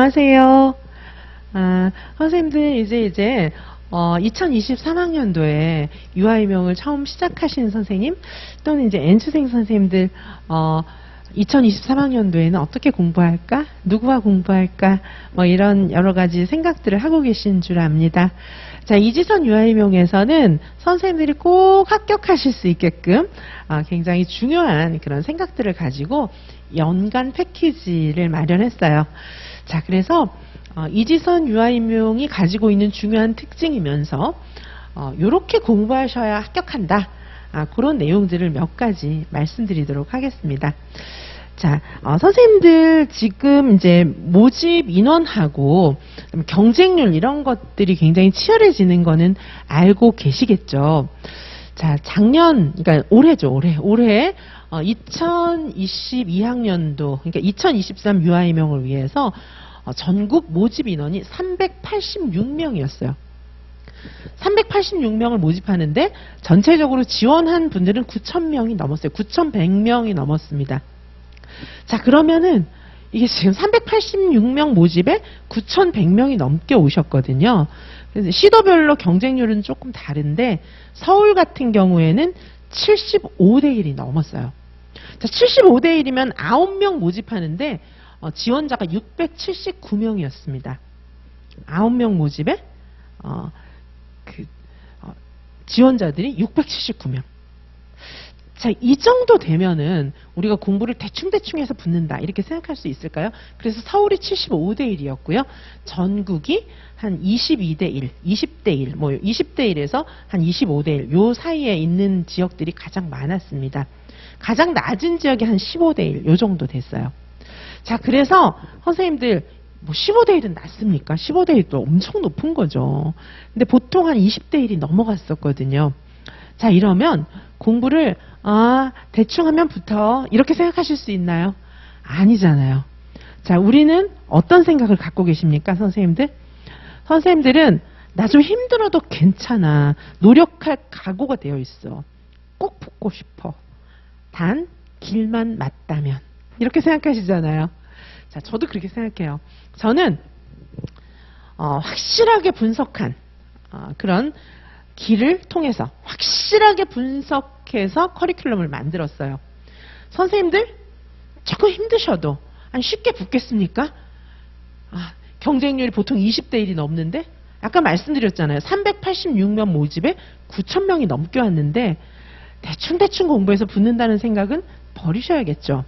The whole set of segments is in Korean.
안녕하세요. 선생님들 이제 2023학년도에 유아이명을 처음 시작하시는 선생님 또는 이제 N수생 선생님들 2023학년도에는 어떻게 공부할까? 누구와 공부할까? 뭐 이런 여러 가지 생각들을 하고 계신 줄 압니다. 자, 이지선 유아이명에서는 선생님들이 꼭 합격하실 수 있게끔 굉장히 중요한 그런 생각들을 가지고 연간 패키지를 마련했어요. 자, 그래서 이지선 유아이명이 가지고 있는 중요한 특징이면서 이렇게 공부하셔야 합격한다. 그런 내용들을 몇 가지 말씀드리도록 하겠습니다. 자, 선생님들 지금 이제 모집 인원하고 경쟁률 이런 것들이 굉장히 치열해지는 거는 알고 계시겠죠. 자, 그러니까 올해죠, 올해 2022학년도, 그러니까 2023 유아이명을 위해서 전국 모집 인원이 386명이었어요. 386명을 모집하는데 전체적으로 지원한 분들은 9,000명이 넘었어요. 9,100명이 넘었습니다. 자, 그러면은 이게 지금 386명 모집에 9,100명이 넘게 오셨거든요. 그래서 시도별로 경쟁률은 조금 다른데 서울 같은 경우에는 75대 1이 넘었어요. 자, 75대 1이면 9명 모집하는데 지원자가 679명이었습니다. 9명 모집에 지원자들이 679명. 자, 이 정도 되면은 우리가 공부를 대충 해서 붙는다 이렇게 생각할 수 있을까요? 그래서 서울이 75대 1이었고요. 전국이 한 22대 1, 20대 1, 뭐 20대 1에서 한 25대 1, 요 사이에 있는 지역들이 가장 많았습니다. 가장 낮은 지역이 한 15대 1, 요 정도 됐어요. 자, 그래서 선생님들 뭐 15대 1은 낮습니까? 15대 1도 엄청 높은 거죠. 근데 보통 한 20대 1이 넘어갔었거든요. 자, 이러면 공부를 대충 하면 붙어 이렇게 생각하실 수 있나요? 아니잖아요. 자, 우리는 어떤 생각을 갖고 계십니까, 선생님들? 선생님들은 나 좀 힘들어도 괜찮아. 노력할 각오가 되어 있어. 꼭 붙고 싶어. 단 길만 맞다면. 이렇게 생각하시잖아요. 자, 저도 그렇게 생각해요. 저는 확실하게 분석한 그런 길을 통해서 확실하게 분석해서 커리큘럼을 만들었어요. 선생님들 조금 힘드셔도 쉽게 붙겠습니까? 경쟁률이 보통 20대 1이 넘는데 아까 말씀드렸잖아요. 386명 모집에 9,000명이 넘게 왔는데 대충 공부해서 붙는다는 생각은 버리셔야겠죠.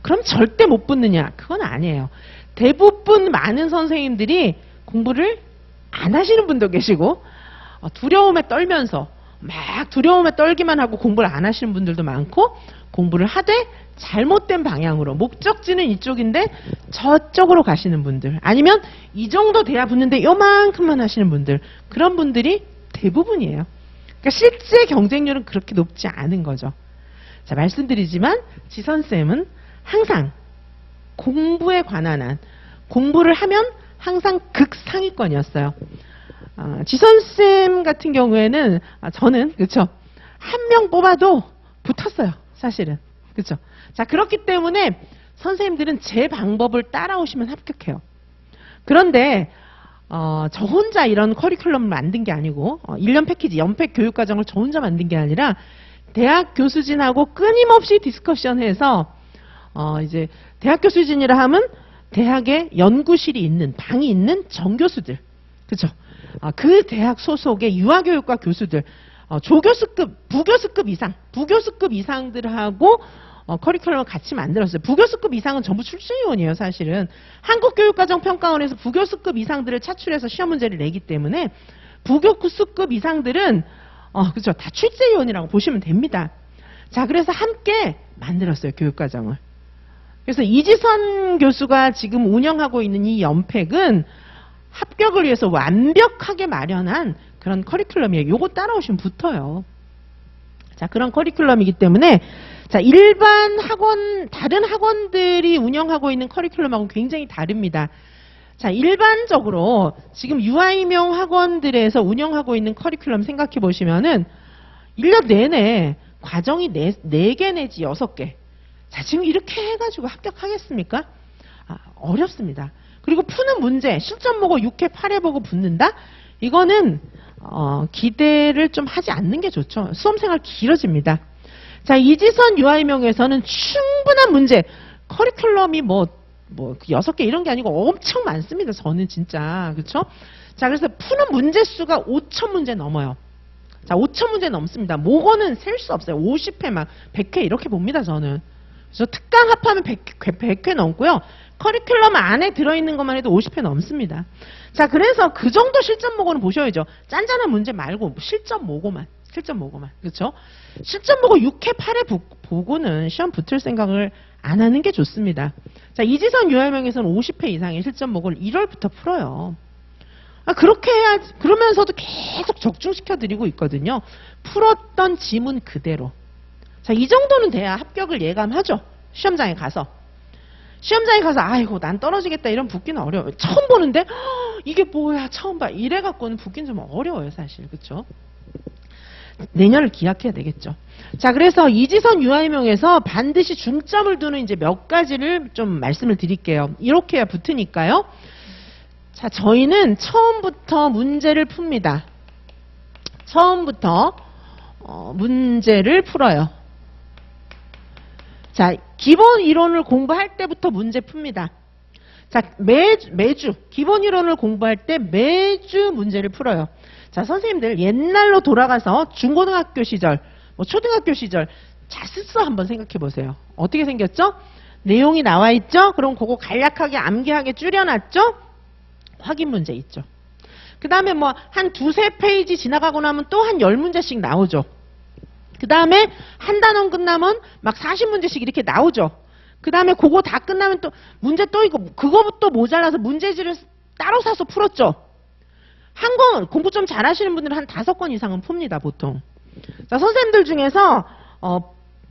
그럼 절대 못 붙느냐? 그건 아니에요. 대부분 많은 선생님들이 공부를 안 하시는 분도 계시고 두려움에 떨면서 막 두려움에 떨기만 하고 공부를 안 하시는 분들도 많고, 공부를 하되 잘못된 방향으로, 목적지는 이쪽인데 저쪽으로 가시는 분들, 아니면 이 정도 돼야 붙는데 요만큼만 하시는 분들, 그런 분들이 대부분이에요. 그러니까 실제 경쟁률은 그렇게 높지 않은 거죠. 자, 말씀드리지만 지선쌤은 항상 공부에 관한 한, 공부를 하면 항상 극상위권이었어요. 지선쌤 같은 경우에는 저는 그렇죠, 한 명 뽑아도 붙었어요, 사실은. 그렇죠. 자, 그렇기 때문에 선생님들은 제 방법을 따라오시면 합격해요. 그런데 저 혼자 이런 커리큘럼을 만든 게 아니고 1년 패키지, 연패 교육과정을 저 혼자 만든 게 아니라 대학 교수진하고 끊임없이 디스커션해서 이제 대학 교수진이라 하면 대학에 연구실이 있는, 방이 있는 정교수들, 그렇죠. 그 대학 소속의 유아교육과 교수들, 조교수급, 부교수급 이상들하고 커리큘럼을 같이 만들었어요. 부교수급 이상은 전부 출제위원이에요, 사실은. 한국교육과정평가원에서 부교수급 이상들을 차출해서 시험 문제를 내기 때문에 부교수급 이상들은 그렇죠, 다 출제위원이라고 보시면 됩니다. 자, 그래서 함께 만들었어요, 교육과정을. 그래서 이지선 교수가 지금 운영하고 있는 이 연팩은 합격을 위해서 완벽하게 마련한 그런 커리큘럼이에요. 요거 따라오시면 붙어요. 자, 그런 커리큘럼이기 때문에, 자, 일반 학원, 다른 학원들이 운영하고 있는 커리큘럼하고는 굉장히 다릅니다. 자, 일반적으로 지금 유아이명 학원들에서 운영하고 있는 커리큘럼 생각해 보시면은 1년 내내 과정이 4개 내지 6개. 자, 지금 이렇게 해가지고 합격하겠습니까? 어렵습니다. 그리고 푸는 문제, 실전 보고 6회, 8회 보고 붙는다? 이거는 기대를 좀 하지 않는 게 좋죠. 수험생활 길어집니다. 자, 이지선 유아인명에서는 충분한 문제, 커리큘럼이 뭐 6개 이런 게 아니고 엄청 많습니다. 저는 진짜. 그쵸? 자, 그래서 푸는 문제 수가 5천 문제 넘어요. 자, 5천 문제 넘습니다. 모거는 셀 수 없어요. 50회 막 100회 이렇게 봅니다, 저는. 그래서 특강 합하면 100회 넘고요. 커리큘럼 안에 들어있는 것만 해도 50회 넘습니다. 자, 그래서 그 정도 실전 모고는 보셔야죠. 짠짠한 문제 말고 실전 모고만. 그렇죠? 실전 모고 6회, 8회 보고는 시험 붙을 생각을 안 하는 게 좋습니다. 자, 이지선 유아인명에서는 50회 이상의 실전 모고를 1월부터 풀어요. 그렇게 해야지, 그러면서도 계속 적중시켜 드리고 있거든요. 풀었던 지문 그대로. 자, 이 정도는 돼야 합격을 예감하죠. 시험장에 가서. 아이고, 난 떨어지겠다. 이런 붙기는 어려워요. 처음 보는데, 이게 뭐야, 처음 봐. 이래갖고는 붙기는 좀 어려워요, 사실. 그쵸? 내년을 기약해야 되겠죠. 자, 그래서 이지선 유아인명에서 반드시 중점을 두는 이제 몇 가지를 좀 말씀을 드릴게요. 이렇게 해야 붙으니까요. 자, 저희는 처음부터 문제를 풉니다. 처음부터 문제를 풀어요. 자, 기본 이론을 공부할 때부터 문제 풉니다. 자, 매주 기본 이론을 공부할 때 매주 문제를 풀어요. 자, 선생님들 옛날로 돌아가서 중고등학교 시절, 초등학교 시절 자습서 한번 생각해 보세요. 어떻게 생겼죠? 내용이 나와 있죠? 그럼 그거 간략하게 암기하게 줄여놨죠? 확인 문제 있죠. 그 다음에 뭐 한 두세 페이지 지나가고 나면 또 한 10문제씩 나오죠. 그 다음에 한 단원 끝나면 막 40문제씩 이렇게 나오죠. 그 다음에 그거 다 끝나면 또 문제 또 이거 그거부터 모자라서 문제지를 따로 사서 풀었죠. 한 권 공부 좀 잘하시는 분들은 한 5권 이상은 풉니다, 보통. 자, 선생님들 중에서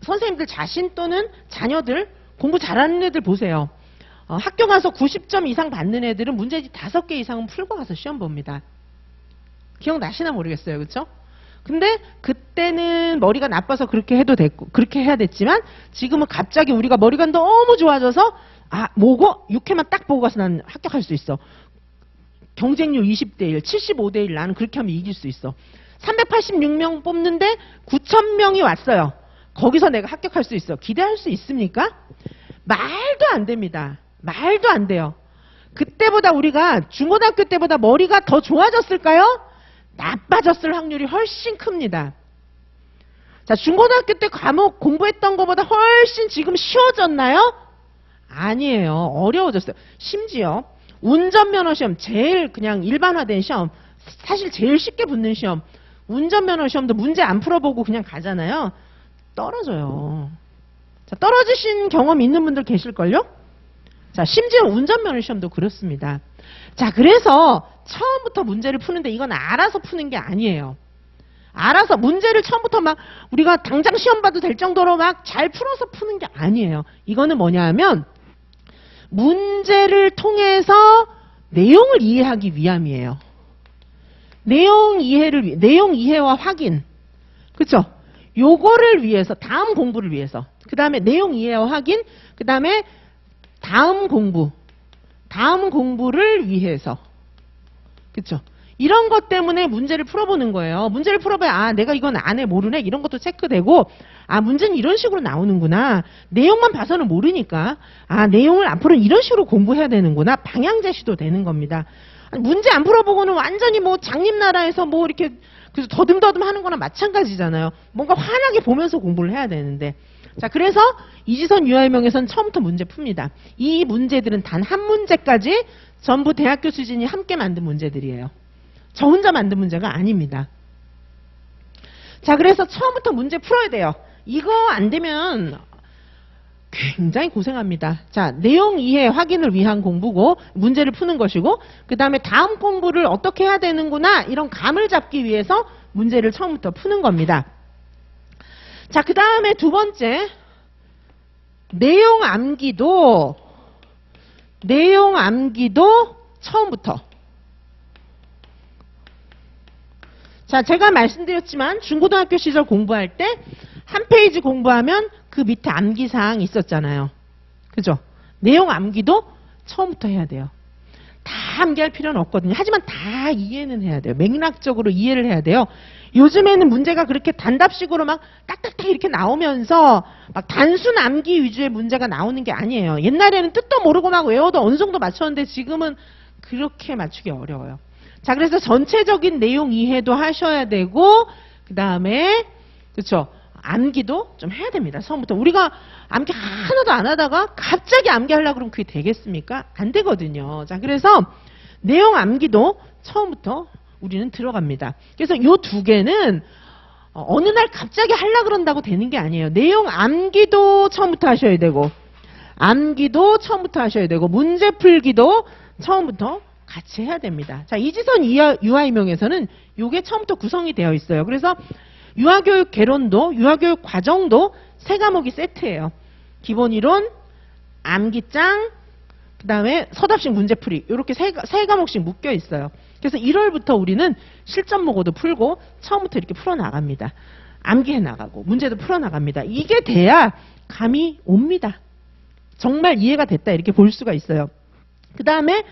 선생님들 자신 또는 자녀들 공부 잘하는 애들 보세요. 학교 가서 90점 이상 받는 애들은 문제지 5개 이상은 풀고 가서 시험 봅니다. 기억나시나 모르겠어요. 그렇죠? 근데 그때는 머리가 나빠서 그렇게 해도 됐고 그렇게 해야 됐지만 지금은 갑자기 우리가 머리가 너무 좋아져서 뭐고 6회만 딱 보고 가서 난 합격할 수 있어. 경쟁률 20대 1, 75대 1 나는 그렇게 하면 이길 수 있어. 386명 뽑는데 9,000명이 왔어요. 거기서 내가 합격할 수 있어. 기대할 수 있습니까? 말도 안 됩니다. 말도 안 돼요. 그때보다 우리가 중고등학교 때보다 머리가 더 좋아졌을까요? 나빠졌을 확률이 훨씬 큽니다. 자, 중고등학교 때 과목 공부했던 것보다 훨씬 지금 쉬워졌나요? 아니에요. 어려워졌어요. 심지어 운전면허 시험, 제일 그냥 일반화된 시험, 사실 제일 쉽게 붙는 시험, 운전면허 시험도 문제 안 풀어보고 그냥 가잖아요. 떨어져요. 자, 떨어지신 경험 있는 분들 계실걸요? 자, 심지어 운전면허 시험도 그렇습니다. 자, 그래서 처음부터 문제를 푸는데 이건 알아서 푸는 게 아니에요. 알아서 문제를 처음부터 막 우리가 당장 시험 봐도 될 정도로 막 잘 풀어서 푸는 게 아니에요. 이거는 뭐냐 하면 문제를 통해서 내용을 이해하기 위함이에요. 내용 이해와 확인. 그렇죠? 요거를 위해서, 다음 공부를 위해서. 그 다음에 내용 이해와 확인, 그 다음에 다음 공부를 위해서. 그렇죠? 이런 것 때문에 문제를 풀어보는 거예요. 문제를 풀어봐야 내가 이건 안 해, 모르네, 이런 것도 체크되고, 문제는 이런 식으로 나오는구나. 내용만 봐서는 모르니까 내용을 앞으로는 이런 식으로 공부해야 되는구나. 방향 제시도 되는 겁니다. 문제 안 풀어보고는 완전히 뭐 장님나라에서 뭐 이렇게 그래서 더듬더듬 하는 거나 마찬가지잖아요. 뭔가 환하게 보면서 공부를 해야 되는데. 자, 그래서 이지선 유아인명에서는 처음부터 문제 풉니다. 이 문제들은 단 한 문제까지 전부 대학교 수준이 함께 만든 문제들이에요. 저 혼자 만든 문제가 아닙니다. 자, 그래서 처음부터 문제 풀어야 돼요. 이거 안 되면 굉장히 고생합니다. 자, 내용 이해 확인을 위한 공부고 문제를 푸는 것이고 그 다음에 다음 공부를 어떻게 해야 되는구나 이런 감을 잡기 위해서 문제를 처음부터 푸는 겁니다. 자, 그 다음에 두 번째 내용 암기도 처음부터. 자, 제가 말씀드렸지만 중고등학교 시절 공부할 때 한 페이지 공부하면 그 밑에 암기사항이 있었잖아요. 그죠? 내용 암기도 처음부터 해야 돼요. 다 암기할 필요는 없거든요. 하지만 다 이해는 해야 돼요. 맥락적으로 이해를 해야 돼요. 요즘에는 문제가 그렇게 단답식으로 막 딱딱딱 이렇게 나오면서 막 단순 암기 위주의 문제가 나오는 게 아니에요. 옛날에는 뜻도 모르고 막 외워도 어느 정도 맞췄는데 지금은 그렇게 맞추기 어려워요. 자, 그래서 전체적인 내용 이해도 하셔야 되고, 그 다음에, 그쵸. 암기도 좀 해야 됩니다. 처음부터. 우리가 암기 하나도 안 하다가 갑자기 암기하려고 그러면 그게 되겠습니까? 안 되거든요. 자, 그래서 내용 암기도 처음부터 우리는 들어갑니다. 그래서 요 두 개는 어느 날 갑자기 하려고 그런다고 되는 게 아니에요. 내용 암기도 처음부터 하셔야 되고, 암기도 처음부터 하셔야 되고, 문제 풀기도 처음부터 같이 해야 됩니다. 자, 이지선 유아이명에서는 요게 처음부터 구성이 되어 있어요. 그래서 유아교육 개론도, 유아교육 과정도 세 과목이 세트예요. 기본이론, 암기장, 그 다음에 서답식 문제풀이 이렇게 세 과목씩 묶여 있어요. 그래서 1월부터 우리는 실전 모고도 풀고 처음부터 이렇게 풀어나갑니다. 암기해 나가고 문제도 풀어나갑니다. 이게 돼야 감이 옵니다. 정말 이해가 됐다 이렇게 볼 수가 있어요. 그 다음에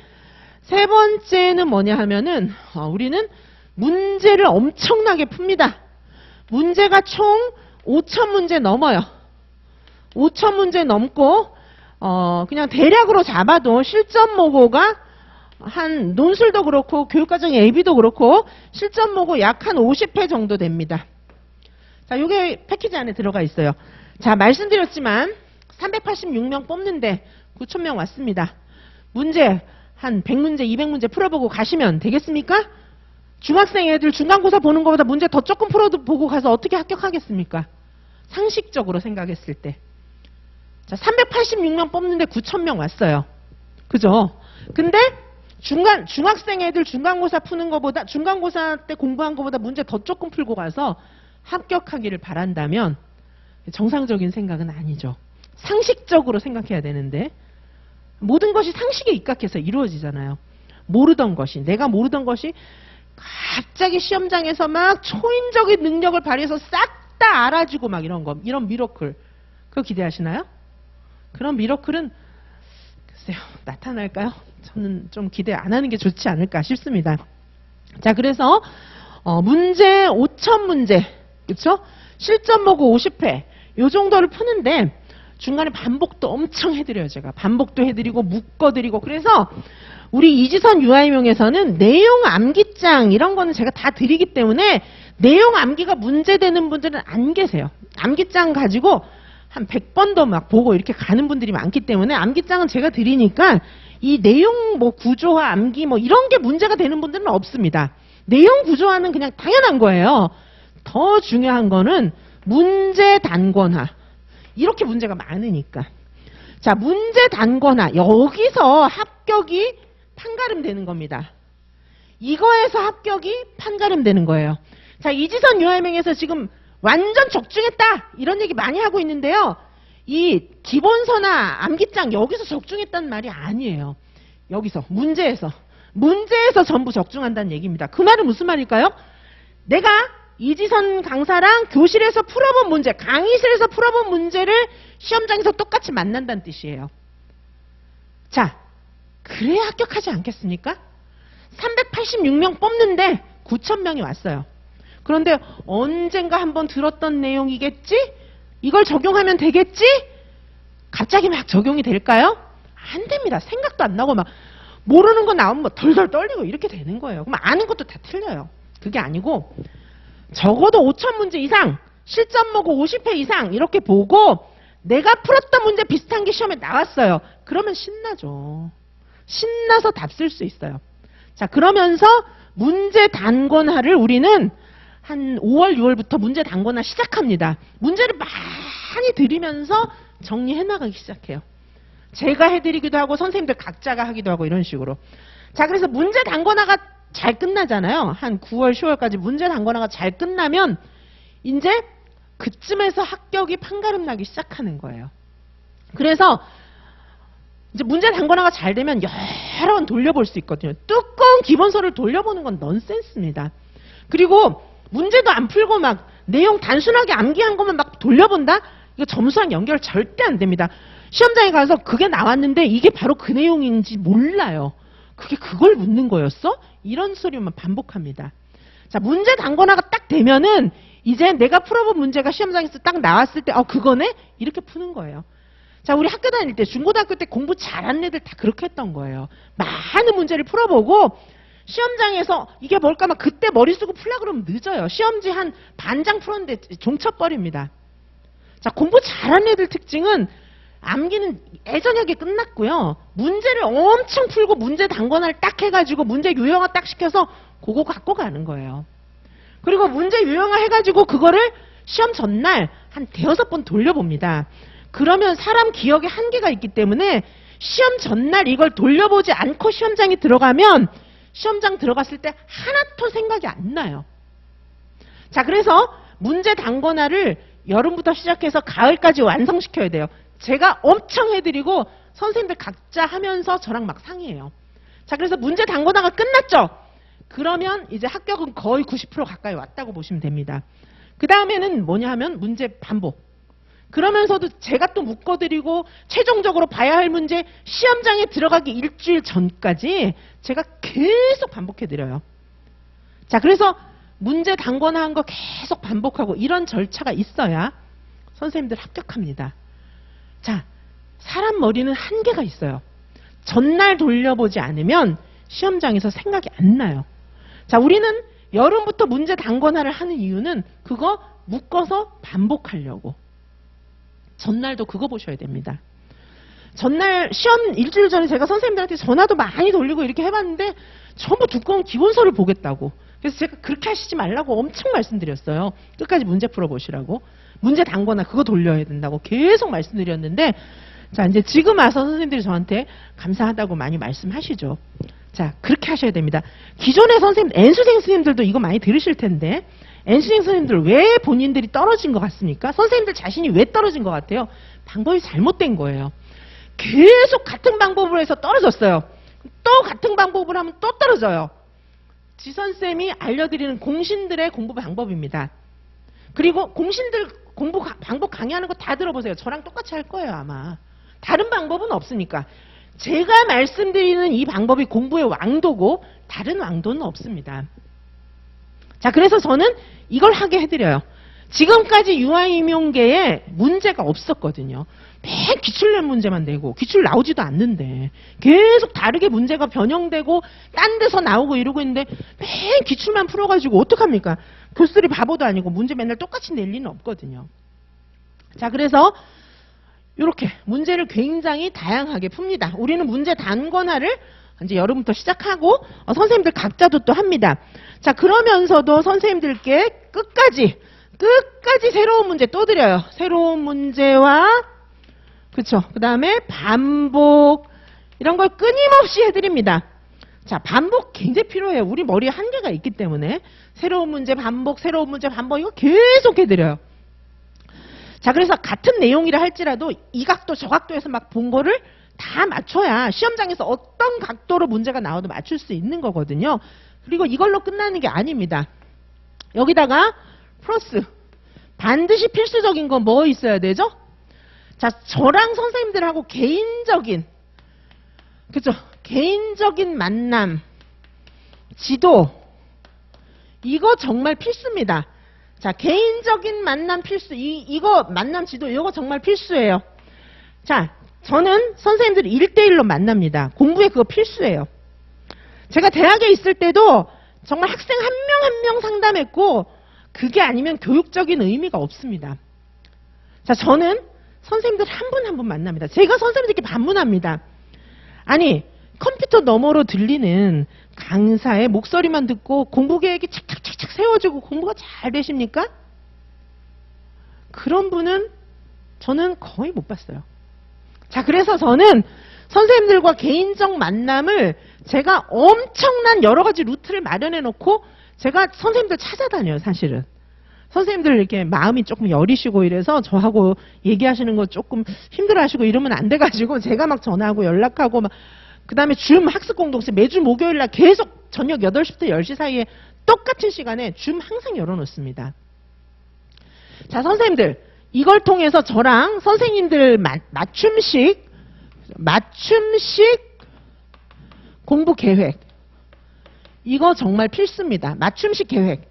세 번째는 뭐냐 하면은 우리는 문제를 엄청나게 풉니다. 문제가 총 5,000문제 넘어요. 5,000문제 넘고 그냥 대략으로 잡아도 실전 모고가 한 논술도 그렇고 교육과정 예비도 그렇고 실전 모고 약 한 50회 정도 됩니다. 자, 요게 패키지 안에 들어가 있어요. 자, 말씀드렸지만 386명 뽑는데 9,000명 왔습니다. 문제 한 100문제, 200문제 풀어보고 가시면 되겠습니까? 중학생 애들 중간고사 보는 것보다 문제 더 조금 풀어보고 가서 어떻게 합격하겠습니까? 상식적으로 생각했을 때. 자, 386명 뽑는데 9,000명 왔어요. 그죠? 근데 중학생 애들 중간고사 푸는 것보다, 중간고사 때 공부한 것보다 문제 더 조금 풀고 가서 합격하기를 바란다면 정상적인 생각은 아니죠. 상식적으로 생각해야 되는데 모든 것이 상식에 입각해서 이루어지잖아요. 모르던 것이, 내가 모르던 것이 갑자기 시험장에서 막 초인적인 능력을 발휘해서 싹 다 알아주고 막 이런 거, 이런 미러클. 그거 기대하시나요? 그런 미러클은 글쎄요, 나타날까요? 저는 좀 기대 안 하는 게 좋지 않을까 싶습니다. 자, 그래서 문제 5,000문제, 그렇죠? 실전 모고 50회 요 정도를 푸는데 중간에 반복도 엄청 해드려요. 제가 반복도 해드리고 묶어드리고. 그래서 우리 이지선 유아이명에서는 내용 암기장 이런 거는 제가 다 드리기 때문에 내용 암기가 문제되는 분들은 안 계세요. 암기장 가지고 한 100번도 막 보고 이렇게 가는 분들이 많기 때문에 암기장은 제가 드리니까 이 내용 뭐 구조화 암기 뭐 이런 게 문제가 되는 분들은 없습니다. 내용 구조화는 그냥 당연한 거예요. 더 중요한 거는 문제 단권화. 이렇게 문제가 많으니까. 자, 문제 단권화. 여기서 합격이 판가름 되는 겁니다. 이거에서 합격이 판가름 되는 거예요. 자, 이지선 유아이명에서 지금 완전 적중했다 이런 얘기 많이 하고 있는데요. 이 기본서나 암기장 여기서 적중했다는 말이 아니에요. 여기서 문제에서 전부 적중한다는 얘기입니다. 그 말은 무슨 말일까요? 내가 이지선 강사랑 교실에서 풀어본 문제, 강의실에서 풀어본 문제를 시험장에서 똑같이 만난다는 뜻이에요. 자, 그래야 합격하지 않겠습니까? 386명 뽑는데 9,000명이 왔어요. 그런데 언젠가 한번 들었던 내용이겠지? 이걸 적용하면 되겠지? 갑자기 막 적용이 될까요? 안 됩니다. 생각도 안 나고 막 모르는 거 나오면 뭐 덜덜 떨리고 이렇게 되는 거예요. 그럼 아는 것도 다 틀려요. 그게 아니고 적어도 5,000문제 이상, 실전 모고 50회 이상 이렇게 보고 내가 풀었던 문제 비슷한 게 시험에 나왔어요. 그러면 신나죠. 신나서 답 쓸 수 있어요. 자, 그러면서 문제 단권화를 우리는 한 5월, 6월부터 문제 단권화 시작합니다. 문제를 많이 드리면서 정리해 나가기 시작해요. 제가 해드리기도 하고 선생님들 각자가 하기도 하고 이런 식으로. 자, 그래서 문제 단권화가 잘 끝나잖아요. 한 9월, 10월까지 문제 단권화가 잘 끝나면 이제 그쯤에서 합격이 판가름 나기 시작하는 거예요. 그래서 이제 문제 단권화가 잘 되면 여러 번 돌려볼 수 있거든요. 두꺼운 기본서를 돌려보는 건 넌센스입니다. 그리고 문제도 안 풀고 막 내용 단순하게 암기한 것만 막 돌려본다? 이거 점수랑 연결 절대 안 됩니다. 시험장에 가서 그게 나왔는데 이게 바로 그 내용인지 몰라요. 그게 그걸 묻는 거였어? 이런 소리만 반복합니다. 자, 문제 단권화가 딱 되면은 이제 내가 풀어본 문제가 시험장에서 딱 나왔을 때 그거네? 이렇게 푸는 거예요. 자, 우리 학교 다닐 때 중고등학교 때 공부 잘하는 애들 다 그렇게 했던 거예요. 많은 문제를 풀어보고 시험장에서 이게 뭘까 막 그때 머리 쓰고 풀려고 그러면 늦어요. 시험지 한 반장 풀었는데 종쳐버립니다. 자, 공부 잘하는 애들 특징은 암기는 애저녁에 끝났고요. 문제를 엄청 풀고 문제 단권화를 딱 해가지고 문제 유형화 딱 시켜서 그거 갖고 가는 거예요. 그리고 문제 유형화 해가지고 그거를 시험 전날 한 대여섯 번 돌려봅니다. 그러면 사람 기억에 한계가 있기 때문에 시험 전날 이걸 돌려보지 않고 시험장에 들어가면 시험장 들어갔을 때 하나도 생각이 안 나요. 자, 그래서 문제 단권화를 여름부터 시작해서 가을까지 완성시켜야 돼요. 제가 엄청 해드리고 선생님들 각자 하면서 저랑 막 상의해요. 자, 그래서 문제 단권화가 끝났죠? 그러면 이제 합격은 거의 90% 가까이 왔다고 보시면 됩니다. 그 다음에는 뭐냐 하면 문제 반복. 그러면서도 제가 또 묶어드리고 최종적으로 봐야 할 문제 시험장에 들어가기 일주일 전까지 제가 계속 반복해드려요. 자, 그래서 문제 단권화한 거 계속 반복하고 이런 절차가 있어야 선생님들 합격합니다. 자, 사람 머리는 한계가 있어요. 전날 돌려보지 않으면 시험장에서 생각이 안 나요. 자, 우리는 여름부터 문제 단권화를 하는 이유는 그거 묶어서 반복하려고. 전날도 그거 보셔야 됩니다. 전날 시험 일주일 전에 제가 선생님들한테 전화도 많이 돌리고 이렇게 해봤는데 전부 두꺼운 기본서를 보겠다고. 그래서 제가 그렇게 하시지 말라고 엄청 말씀드렸어요. 끝까지 문제 풀어보시라고. 문제 단권화 그거 돌려야 된다고 계속 말씀드렸는데, 자, 이제 지금 와서 선생님들이 저한테 감사하다고 많이 말씀하시죠. 자, 그렇게 하셔야 됩니다. 기존의 선생님, N수생 선생님들도 이거 많이 들으실 텐데, N수생 선생님들 왜 본인들이 떨어진 것 같습니까? 선생님들 자신이 왜 떨어진 것 같아요? 방법이 잘못된 거예요. 계속 같은 방법으로 해서 떨어졌어요. 또 같은 방법을 하면 또 떨어져요. 지선쌤이 알려드리는 공신들의 공부 방법입니다. 그리고 공신들 공부 방법 강의하는 거 다 들어보세요. 저랑 똑같이 할 거예요, 아마. 다른 방법은 없으니까. 제가 말씀드리는 이 방법이 공부의 왕도고 다른 왕도는 없습니다. 자, 그래서 저는 이걸 하게 해드려요. 지금까지 유아임용계에 문제가 없었거든요. 맨 기출낸 문제만 내고 기출 나오지도 않는데 계속 다르게 문제가 변형되고 딴 데서 나오고 이러고 있는데 맨 기출만 풀어가지고 어떡합니까? 교수들이 바보도 아니고 문제 맨날 똑같이 낼 리는 없거든요. 자, 그래서 이렇게 문제를 굉장히 다양하게 풉니다. 우리는 문제 단권화를 이제 여름부터 시작하고 선생님들 각자도 또 합니다. 자, 그러면서도 선생님들께 끝까지 새로운 문제 또 드려요. 새로운 문제와 그렇죠. 그 다음에 반복 이런 걸 끊임없이 해드립니다. 자, 반복 굉장히 필요해요. 우리 머리에 한계가 있기 때문에 새로운 문제 반복, 새로운 문제 반복 이거 계속 해드려요. 자, 그래서 같은 내용이라 할지라도 이 각도 저 각도에서 막 본 거를 다 맞춰야 시험장에서 어떤 각도로 문제가 나와도 맞출 수 있는 거거든요. 그리고 이걸로 끝나는 게 아닙니다. 여기다가 플러스 반드시 필수적인 거 뭐 있어야 되죠? 자, 저랑 선생님들하고 개인적인 그죠? 개인적인 만남, 지도 이거 정말 필수입니다. 자, 개인적인 만남 필수 이거 만남 지도 이거 정말 필수예요. 자, 저는 선생님들이 1대1로 만납니다. 공부에 그거 필수예요. 제가 대학에 있을 때도 정말 학생 한 명 한 명 상담했고 그게 아니면 교육적인 의미가 없습니다. 자, 저는 선생님들 한 분 한 분 만납니다. 제가 선생님들께 반문합니다. 아니, 컴퓨터 너머로 들리는 강사의 목소리만 듣고 공부 계획이 착착착착 세워지고 공부가 잘 되십니까? 그런 분은 저는 거의 못 봤어요. 자, 그래서 저는 선생님들과 개인적 만남을 제가 엄청난 여러 가지 루트를 마련해 놓고 제가 선생님들 찾아다녀요, 사실은. 선생님들 이렇게 마음이 조금 여리시고 이래서 저하고 얘기하시는 거 조금 힘들어 하시고 이러면 안 돼가지고 제가 막 전화하고 연락하고 막 그 다음에 줌 학습공동체 매주 목요일날 계속 저녁 8시부터 10시 사이에 똑같은 시간에 줌 항상 열어놓습니다. 자, 선생님들 이걸 통해서 저랑 선생님들 맞춤식 공부 계획. 이거 정말 필수입니다. 맞춤식 계획.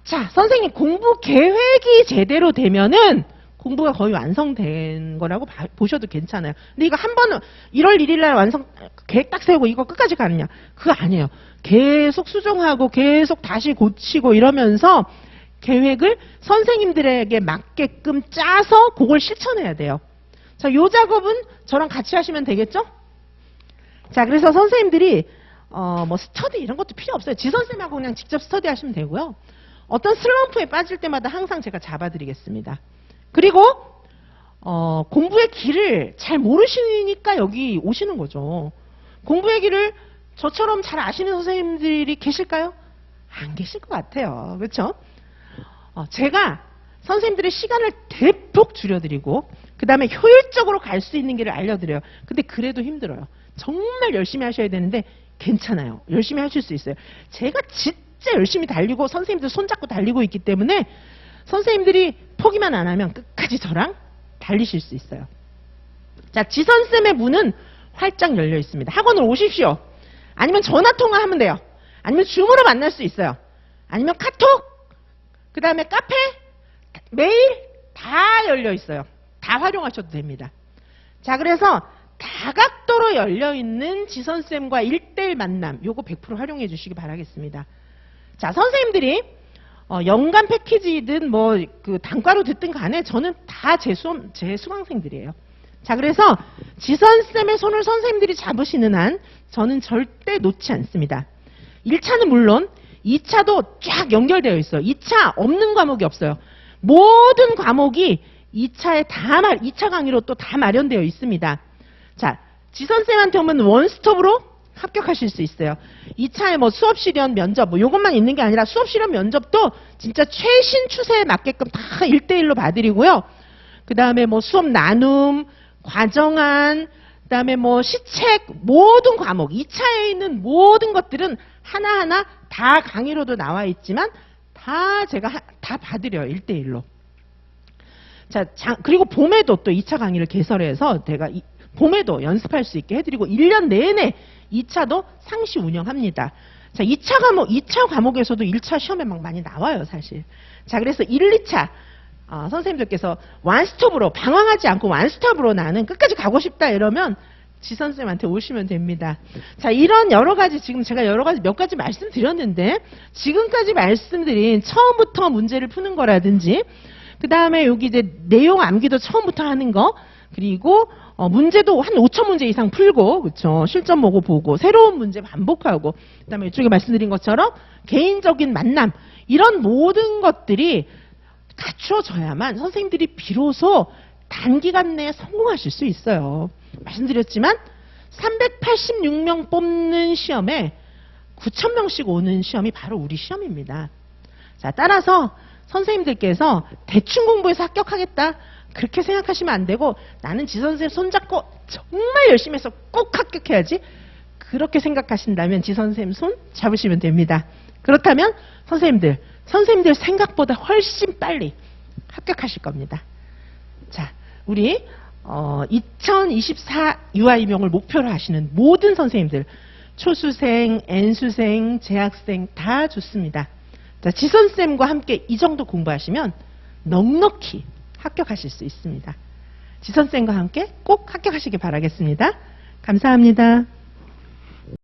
자, 선생님 공부 계획이 제대로 되면은 공부가 거의 완성된 거라고 보셔도 괜찮아요. 근데 이거 한 번은 1월 1일 날 완성 계획 딱 세우고 이거 끝까지 가느냐? 그거 아니에요. 계속 수정하고 계속 다시 고치고 이러면서 계획을 선생님들에게 맞게끔 짜서 그걸 실천해야 돼요. 자, 요 작업은 저랑 같이 하시면 되겠죠? 자, 그래서 선생님들이 뭐 스터디 이런 것도 필요 없어요. 지선쌤하고 그냥 직접 스터디 하시면 되고요. 어떤 슬럼프에 빠질 때마다 항상 제가 잡아드리겠습니다. 그리고 공부의 길을 잘 모르시니까 여기 오시는 거죠. 공부의 길을 저처럼 잘 아시는 선생님들이 계실까요? 안 계실 것 같아요. 그렇죠? 제가 선생님들의 시간을 대폭 줄여드리고 그 다음에 효율적으로 갈 수 있는 길을 알려드려요. 근데 그래도 힘들어요. 정말 열심히 하셔야 되는데 괜찮아요. 열심히 하실 수 있어요. 제가 진짜 열심히 달리고 선생님들 손잡고 달리고 있기 때문에 선생님들이 포기만 안 하면 끝까지 저랑 달리실 수 있어요. 자, 지선쌤의 문은 활짝 열려 있습니다. 학원으로 오십시오. 아니면 전화통화하면 돼요. 아니면 줌으로 만날 수 있어요. 아니면 카톡, 그 다음에 카페, 메일 다 열려 있어요. 다 활용하셔도 됩니다. 자, 그래서 다각도로 열려있는 지선쌤과 1대1 만남 요거 100% 활용해 주시기 바라겠습니다. 자, 선생님들이 연간 패키지든 뭐 그 단과로 듣든 간에 저는 다 제 수강생들이에요. 자, 그래서 지선쌤의 손을 선생님들이 잡으시는 한 저는 절대 놓지 않습니다. 1차는 물론 2차도 쫙 연결되어 있어요. 2차 없는 과목이 없어요. 모든 과목이 2차 강의로 또 다 마련되어 있습니다. 자, 지선쌤한테 오면 원스톱으로 합격하실 수 있어요. 2차에 뭐 수업 실현 면접 뭐 요것만 있는 게 아니라 수업 실현 면접도 진짜 최신 추세에 맞게끔 다 1대1로 봐드리고요. 그 다음에 뭐 수업 나눔, 과정안, 그 다음에 뭐 시책 모든 과목 2차에 있는 모든 것들은 하나하나 다 강의로도 나와 있지만 다 제가 다 봐드려요. 1대1로. 자, 그리고 봄에도 또 2차 강의를 개설해서 제가 봄에도 연습할 수 있게 해드리고 1년 내내 2차도 상시 운영합니다. 자, 2차 과목에서도 1차 시험에 막 많이 나와요, 사실. 자, 그래서 1, 2차 선생님들께서 완스톱으로 방황하지 않고 완스톱으로 나는 끝까지 가고 싶다 이러면 지선생님한테 오시면 됩니다. 자, 이런 여러 가지 지금 제가 몇 가지 말씀드렸는데 지금까지 말씀드린 처음부터 문제를 푸는 거라든지 그 다음에 여기 이제 내용 암기도 처음부터 하는 거 그리고 문제도 한 5천 문제 이상 풀고 그렇죠. 실전 보고 새로운 문제 반복하고 그다음에 이쪽에 말씀드린 것처럼 개인적인 만남 이런 모든 것들이 갖추어져야만 선생님들이 비로소 단기간 내에 성공하실 수 있어요. 말씀드렸지만 386명 뽑는 시험에 9,000명씩 오는 시험이 바로 우리 시험입니다. 자, 따라서 선생님들께서 대충 공부해서 합격하겠다 그렇게 생각하시면 안 되고 나는 지선생님 손잡고 정말 열심히 해서 꼭 합격해야지 그렇게 생각하신다면 지선생님 손 잡으시면 됩니다. 그렇다면 선생님들 생각보다 훨씬 빨리 합격하실 겁니다. 자, 우리 2024 유아임용을 목표로 하시는 모든 선생님들 초수생, N수생, 재학생 다 좋습니다. 자, 지선쌤과 함께 이 정도 공부하시면 넉넉히 합격하실 수 있습니다. 지선쌤과 함께 꼭 합격하시길 바라겠습니다. 감사합니다.